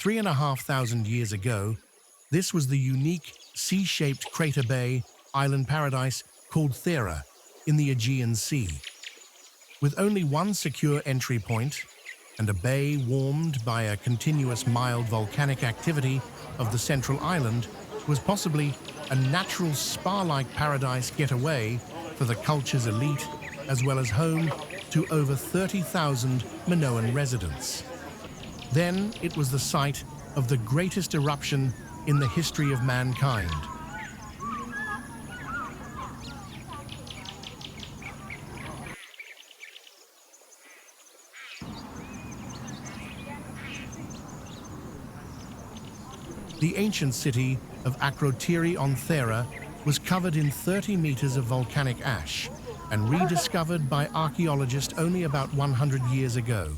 3,500 years ago, this was the unique C-shaped crater bay island paradise called Thera in the Aegean Sea. With only one secure entry point and a bay warmed by a continuous mild volcanic activity of the central island, was possibly a natural spa-like paradise getaway for the culture's elite, as well as home to over 30,000 Minoan residents. Then it was the site of the greatest eruption in the history of mankind. The ancient city of Akrotiri on Thera was covered in 30 meters of volcanic ash and rediscovered by archaeologists only about 100 years ago.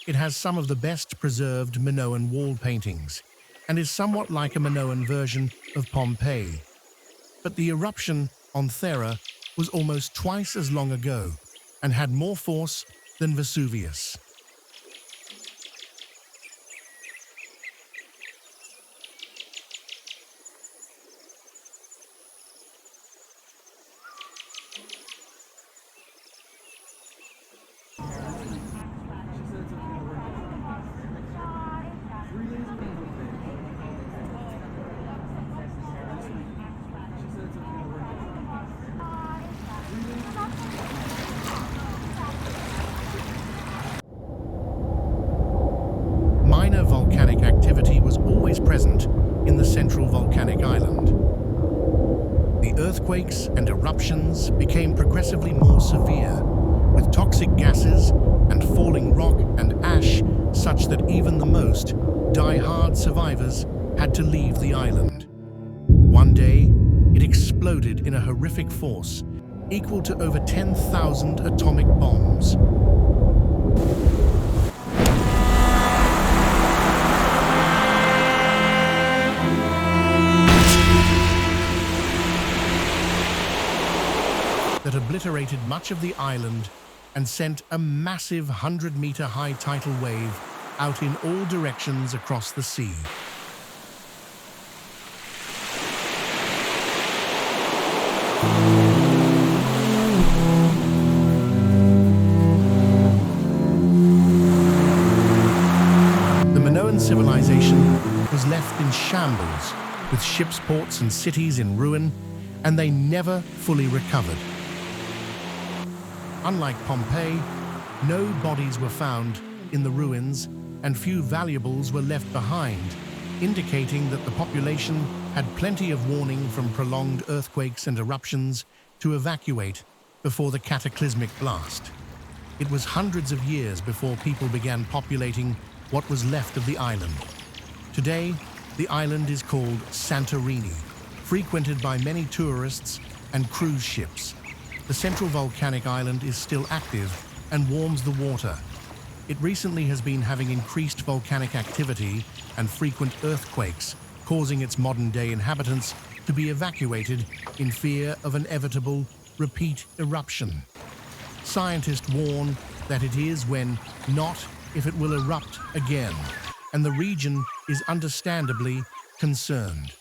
It has some of the best preserved Minoan wall paintings and is somewhat like a Minoan version of Pompeii. But the eruption on Thera was almost twice as long ago and had more force than Vesuvius. Minor volcanic activity was always present in the central volcanic island. The earthquakes and eruptions became progressively more severe, with toxic gases and falling rock and ash such that even the most die-hard survivors had to leave the island. One day, it exploded in a horrific force equal to over 10,000 atomic bombs. That obliterated much of the island and sent a massive 100-meter high tidal wave out in all directions across the sea. The Minoan civilization was left in shambles, with ships, ports, and cities in ruin, and they never fully recovered. Unlike Pompeii, no bodies were found in the ruins and few valuables were left behind, indicating that the population had plenty of warning from prolonged earthquakes and eruptions to evacuate before the cataclysmic blast. It was hundreds of years before people began populating what was left of the island. Today, the island is called Santorini, frequented by many tourists and cruise ships. The central volcanic island is still active and warms the water. It recently has been having increased volcanic activity and frequent earthquakes, causing its modern-day inhabitants to be evacuated in fear of an inevitable repeat eruption. Scientists warn that it is when, not if it will erupt again, and the region is understandably concerned.